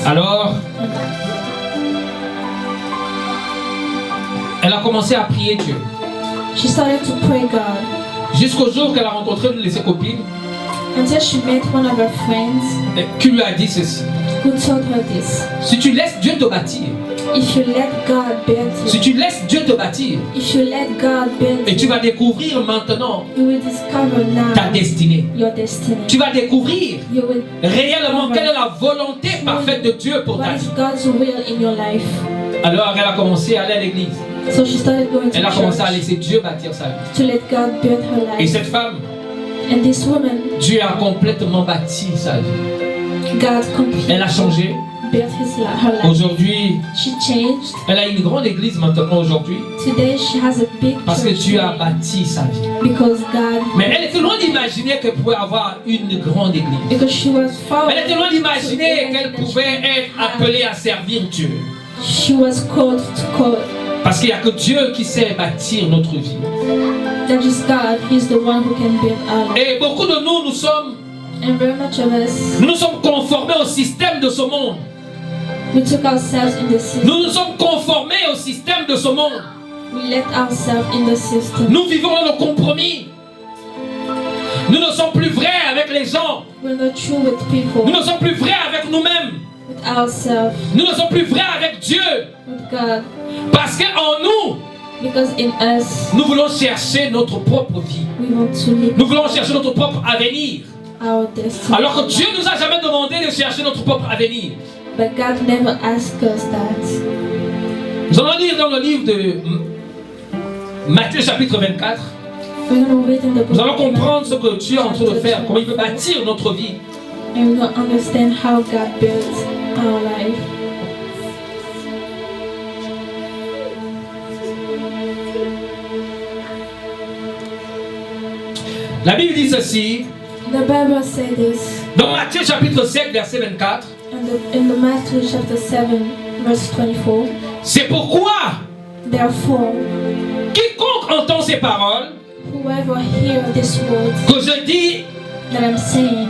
Alors, elle a commencé à prier Dieu. She started to pray God Jusqu'au jour qu'elle a rencontré une de ses copines until she met one of her friends qui lui a dit ceci. who told her this. Si tu laisses Dieu te bâtir, If you let God build si you, tu laisses Dieu te bâtir, if you let God build et tu you, vas découvrir maintenant you will discover ta now destinée. your destiny. Tu vas découvrir You will réellement quelle est la volonté parfaite de Dieu pour ta what is vie. God's will in your life. Alors elle a commencé à aller à l'église. So she started going to Elle a commencé à church laisser Dieu bâtir sa vie. to let God build her Et life. cette femme, And this woman, Dieu a complètement bâti sa vie. God completely Elle a changé. built her life. Aujourd'hui, She changed. elle a une grande église maintenant aujourd'hui Today she has a big parce que church Dieu a bâti sa vie. because God, Mais elle était loin d'imaginer qu'elle pouvait avoir une grande église. because she was far. Elle était loin d'imaginer qu'elle pouvait être appelée à servir Dieu. She was called to call. Parce qu'il n'y a que Dieu qui sait bâtir notre vie. That is God. He's the one who can build our life. Et beaucoup de nous, nous sommes And very much of us, Nous nous sommes conformés au système de ce monde. we took ourselves in the system. Nous nous sommes conformés au système de ce monde. We let ourselves in the system. Nous vivons dans le compromis. Nous ne sommes plus vrais avec les gens. We're not true with people, Nous ne sommes plus vrais avec nous-mêmes. with ourselves, Nous ne sommes plus vrais avec Dieu. with God. Parce qu'en nous, Because in us, nous voulons chercher notre propre vie. we want to live Nous voulons chercher notre propre avenir. our destiny. Alors que Dieu nous a jamais demandé de chercher notre propre avenir. But God never asked us that. Nous allons lire dans le livre de Matthieu chapitre 24. We're going to read in the book Nous allons of comprendre ce Matthew, que Dieu est en train de faire, comment il veut bâtir notre vie. and we're going to understand how God builds our life. La Bible dit ceci, The Bible says this dans Matthieu chapitre 7, verset 24. in the Matthew chapter 7, verse 24. C'est pourquoi Therefore, quiconque entend ces paroles whoever hears this word que je dis that I'm saying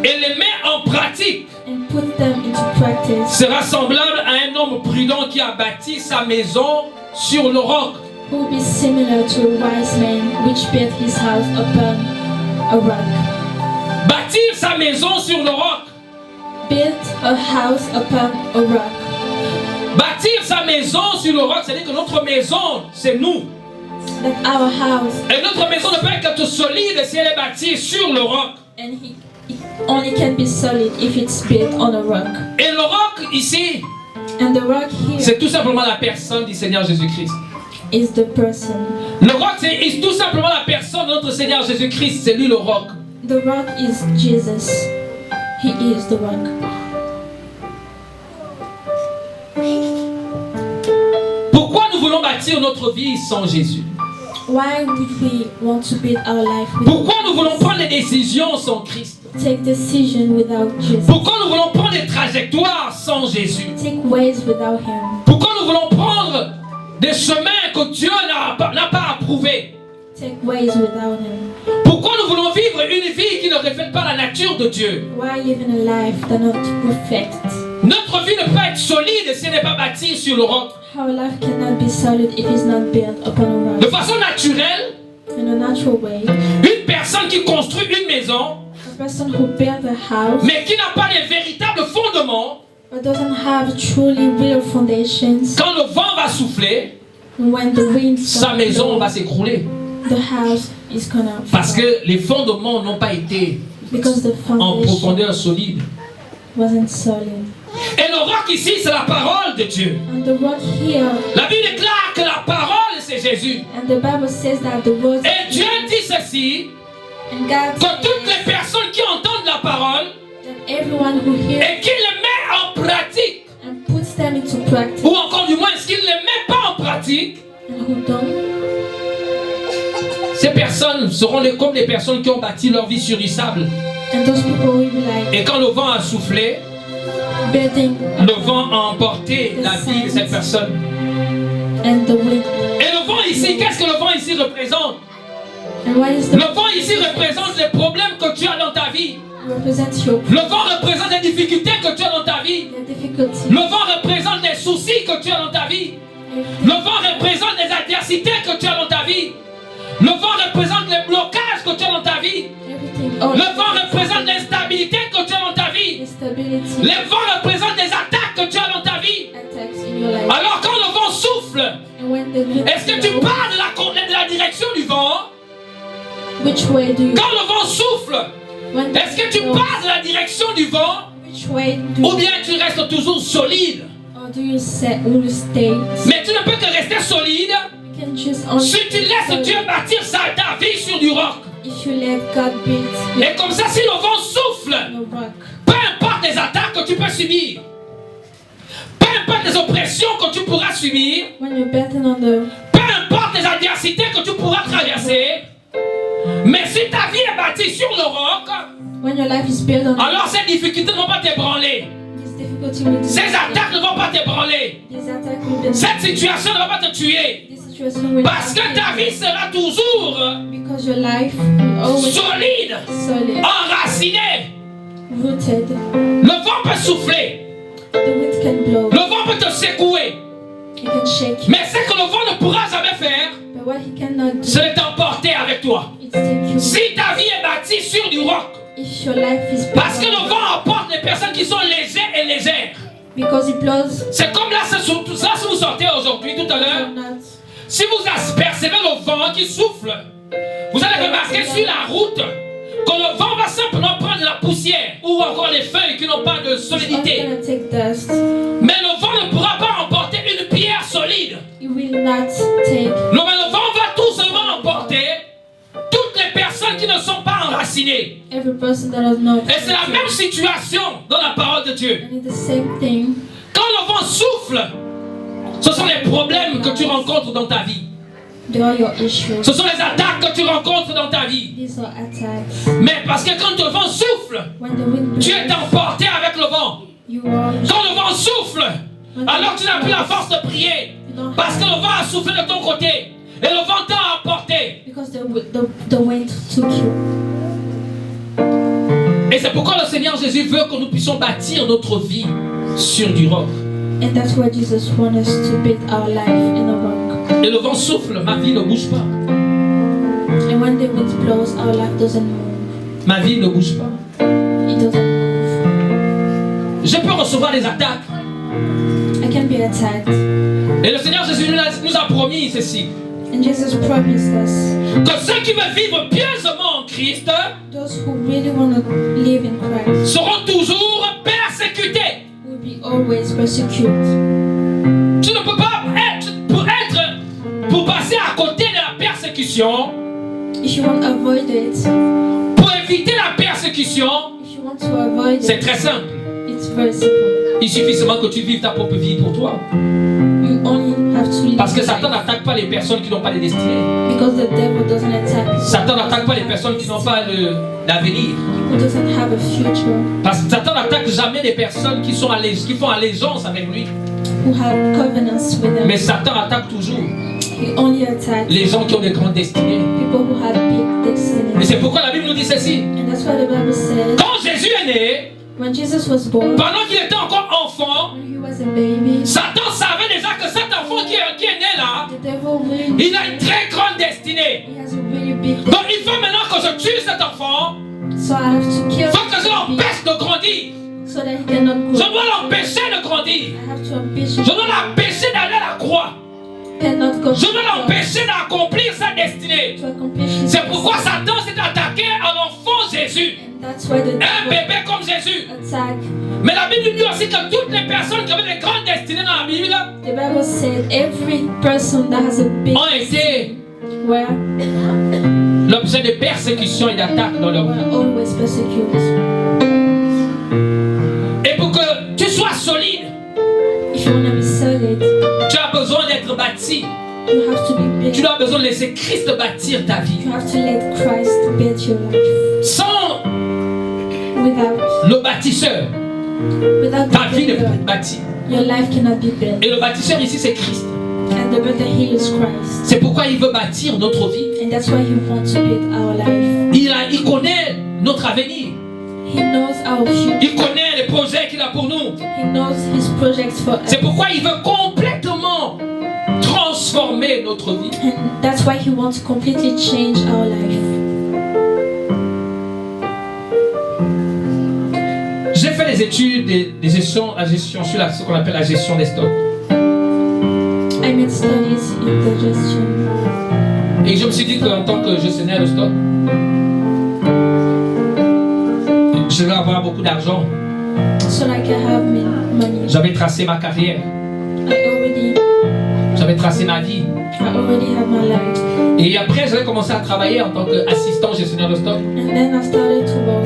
et les met en pratique and put them into practice sera semblable à un homme prudent qui a bâti sa maison sur le roc. will be similar to a wise man which built his house upon a rock. Bâtir sa maison sur le roc. Built a house upon a rock. Bâtir sa maison sur le roc, c'est-à-dire que notre maison, c'est nous. That our house, Et notre maison ne peut être solide si elle est bâtie sur le roc. and it only can be solid if it's built on a rock. Et le roc ici, And the rock here c'est tout simplement la personne du Seigneur Jésus-Christ. is the person. Le roc, c'est tout simplement la personne de notre Seigneur Jésus-Christ. C'est lui le roc. The rock is Jesus. He is the rock. Pourquoi nous voulons bâtir notre vie sans Jésus? Why would we want to build our life Pourquoi nous voulons prendre des décisions sans Christ? take decision without Jesus? Pourquoi nous voulons prendre des trajectoires sans Jésus? Take ways without Him? Pourquoi nous voulons prendre des chemins que Dieu n'a pas approuvés? Take ways without Him? Pourquoi nous voulons vivre une vie qui ne reflète pas la nature de Dieu? Why living a life that not reflect? Notre vie ne peut pas être solide si elle n'est pas bâtie sur le roc. Our life cannot be solid if it's not built upon a De rock. façon naturelle, In a natural way, une personne qui construit une maison, a person who built a house mais qui n'a pas les véritables fondements, but doesn't have truly real foundations, quand le vent va souffler, when the wind sa maison va s'écrouler. the house is gonna Parce fall. que les fondements n'ont pas été Because the en foundation profondeur solide. wasn't solid. Et le roc ici, c'est la parole de Dieu. And the rock here, La Bible déclare que la parole, c'est Jésus. and the Bible says that the word, Et Dieu dit ceci, and God que toutes says les personnes qui entendent la parole that everyone who hears et qui les met en pratique, and puts them into practice, ou encore du moins, est-ce qu'ils ne les met pas en pratique, and who don't, ces personnes seront comme les personnes qui ont bâti leur vie sur du sable. and those people will be like Et quand le vent a soufflé, building le vent a emporté la vie de cette personne. and the wind. Et le vent ici, qu'est-ce que le vent ici représente? And what is Le vent ici représente les problèmes que tu as dans ta vie. represents your Le vent représente les difficultés que tu as dans ta vie. difficulty. Le vent représente les soucis que tu as dans ta vie. Le vent représente les adversités que tu as dans ta vie. Le vent représente les blocages que tu as dans ta vie. Le vent représente l'instabilité que tu as dans ta vie. Instability. Le vent représente les attaques que tu as dans ta vie. Attacks in your life. Alors quand le vent souffle, And when the wind est-ce que tu blows, pars de la direction du vent? which way do you Quand le vent souffle, when the est-ce que tu wind blows, pars de la direction du vent? which way do Ou bien tu restes toujours solide? or do you stay? Mais tu ne peux que rester solide You can just only si tu laisses Dieu bâtir ta vie sur du roc. if you let God build Et comme ça, si le vent souffle, your rock. peu importe les attaques que tu peux subir, peu importe les oppressions que tu pourras subir, When you're betting on the peu importe les adversités que tu pourras traverser, mais si ta vie est bâtie sur le roc, when your life is built on alors ces difficultés ne vont pas t'ébranler. this difficulty will Ces attaques ne vont pas t'ébranler. this attack will be Cette situation ne va pas te tuer. this situation will Parce que ta vie sera toujours because your life will always solide, solid, enracinée. rooted. Le vent peut souffler, The wind can blow, le vent peut te secouer. he can shake you, Mais ce que le vent ne pourra jamais faire, but what he cannot do c'est de t'emporter avec toi. is take you. Si ta vie est bâtie sur du roc, If your life is built parce que on le vent emporte les personnes qui sont légères et légères. because it blows C'est comme là, c'est surtout ça, si vous sortez aujourd'hui, tout à l'heure, or not. si vous percevez le vent qui souffle, vous allez remarquer sur la route que le vent va simplement prendre la poussière ou encore les feuilles qui n'ont pas de It's only solidité. gonna take dust. Mais le vent ne pourra pas emporter une pierre solide. It will not take. Non, mais le vent va tout seulement emporter toutes les personnes qui ne sont pas enracinées. Every person that has not. Et c'est la même situation dans la parole de Dieu. And it's the same thing. Quand le vent souffle, ce sont les problèmes que tu rencontres dans ta vie. They are your issues. Ce sont les attaques que tu rencontres dans ta vie. These are attacks. Mais parce que quand le vent souffle, When the wind tu es blows, emporté avec le vent. you are. Quand le vent souffle, alors tu n'as plus la force de prier. You don't Parce have, que le vent a soufflé de ton côté. Et le vent t'a emporté. because the wind took you. Et c'est pourquoi le Seigneur Jésus veut que nous puissions bâtir notre vie sur du roc. And that's why Jesus wants us to build our life in a rock. Et le vent souffle, ma vie ne bouge pas. And when the wind blows, our life doesn't move. Ma vie ne bouge pas. It doesn't move. Je peux recevoir des attaques. I can be attacked. Et le Seigneur Jésus nous a promis ceci. And Jesus promised us, Que ceux qui veulent vivre pieusement en Christ those who really want to live in Christ seront toujours persécutés. will be always persecuted. Tu ne peux pas pour passer à côté de la persécution, If you want to avoid it, pour éviter la persécution, if you want to avoid c'est it, très simple. it's very simple. Il suffit seulement que tu vives ta propre vie pour toi. You only have to live Parce que your Satan life. n'attaque pas les personnes qui n'ont pas de destinée. Because the devil doesn't attack people Satan n'attaque pas les personnes qui n'ont pas l'avenir. who doesn't have a future, Parce que Satan n'attaque jamais les personnes qui font allégeance avec lui. who have covenants with him. Mais Satan attaque toujours He only attacks les gens qui ont des grandes destinées. people who have big Et destiny. c'est pourquoi la Bible nous dit ceci. And that's why the Bible says, Quand Jésus est né, when Jesus was born, pendant qu'il était encore enfant, when he was a baby, Satan savait déjà que cet enfant qui est né là, the devil really, il a une très grande destinée. he has a really big Donc destiny. il faut maintenant que je tue cet enfant, So I have to kill il faut que je the baby l'empêche de grandir. so that he cannot Je grow. dois l'empêcher de grandir. I have to ambition. Je dois l'empêcher d'aller à la croix. Cannot go. Je dois l'empêcher d'accomplir sa destinée. to accomplish his C'est pourquoi Satan s'est attaqué à l'enfant Jésus. And that's why the Un devil bébé comme Jésus. attack. Mais la Bible dit aussi que toutes les personnes qui avaient des grandes destinées dans la Bible The Bible said every person that has a big ont été were l'objet de persécutions et d'attaques dans leur vie. always persecuted. Et pour que tu sois solide, If you want to be solid, tu as besoin d'être bâti. you have to be Tu big. as besoin de laisser Christ bâtir ta vie. You have to let Christ build your life. Sans Without le bâtisseur, ta the vie ne peut pas builder, être bâtie. your life cannot be built. Et le bâtisseur ici, c'est Christ. And the builder, he is Christ. C'est pourquoi il veut bâtir notre vie. And that's why he wants to build our life. Il connaît notre avenir. He knows our future. Il connaît les projets qu'il a pour nous. He knows His projects for us. C'est pourquoi il veut complètement transformer notre vie. And that's why He wants to completely change our life. J'ai fait les études des gestions, la gestion sur ce qu'on appelle la gestion des stocks. I made studies in digestion. Et je me suis dit qu'en tant que gestionnaire de stock, je vais avoir beaucoup d'argent. So like I have money. J'avais tracé ma carrière. J'avais tracé ma vie. I already have my life. Et après, j'avais commencé à travailler en tant qu'assistant gestionnaire de stock. And then I started to work.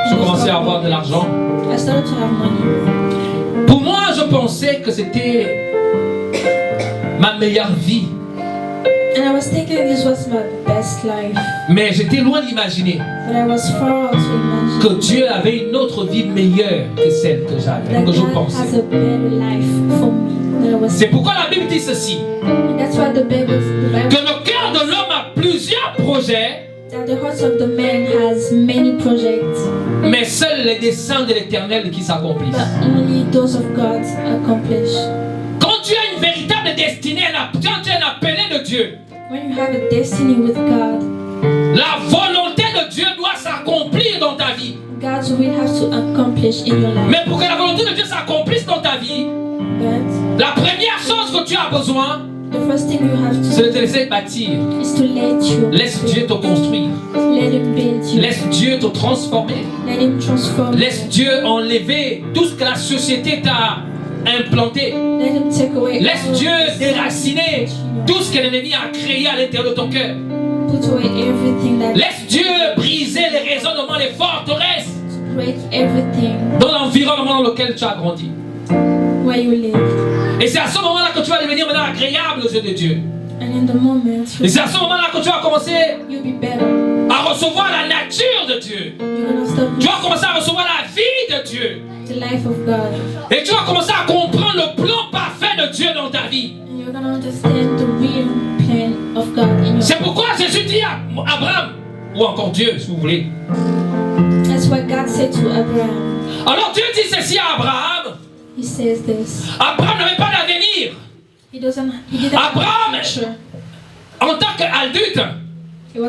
J'ai commencé à avoir de l'argent. I started to have money. Pour moi, je pensais que c'était ma meilleure vie. And I was thinking this was my best life. Mais j'étais loin d'imaginer But I was far out to imagine que Dieu avait une autre vie meilleure que celle que j'avais, that que je God has pensais. a better life for me than I was. C'est pourquoi la Bible dit ceci, And that's why the Bible que le cœur de l'homme a plusieurs projets, that the heart of the man has many projects, mais seuls les desseins de l'Éternel qui s'accomplissent. but only those of God accomplish. Quand tu as une véritable destinée, quand tu es un appelé de Dieu, When you have a destiny with God, la volonté de Dieu doit s'accomplir dans ta vie. God's will have to accomplish in your life. Mais pour que la volonté de Dieu s'accomplisse dans ta vie, But la première chose que tu as besoin, the first thing you have c'est to de te laisser bâtir. do is to let you Laisse Dieu te construire. let Him build you. Laisse Dieu te transformer. Let Him transform you. Laisse Dieu enlever tout ce que la société t'a implanté. Let Him take away Laisse all Dieu the déraciner sin. tout ce que l'ennemi a créé à l'intérieur de ton cœur. Put away everything that Laisse Dieu briser les raisonnements, les forteresses break everything dans l'environnement dans lequel tu as grandi. where you live. Et c'est à ce moment-là que tu vas devenir maintenant agréable aux yeux de Dieu. And in the moment Et c'est à ce moment-là que tu vas commencer you'll be better. à recevoir la nature de Dieu. You're gonna start Tu vas commencer à recevoir la vie de Dieu. the life of God. Et tu vas commencer à comprendre le plan parfait de Dieu dans ta vie. And you're gonna understand the real plan of God in your C'est life. pourquoi Jésus dit à Abraham, ou encore Dieu si vous voulez. That's what God said to Abraham. Alors Dieu dit ceci à Abraham. He says this. Abraham n'avait pas d'avenir. He didn't Abraham, have a future. en tant qu'adulte,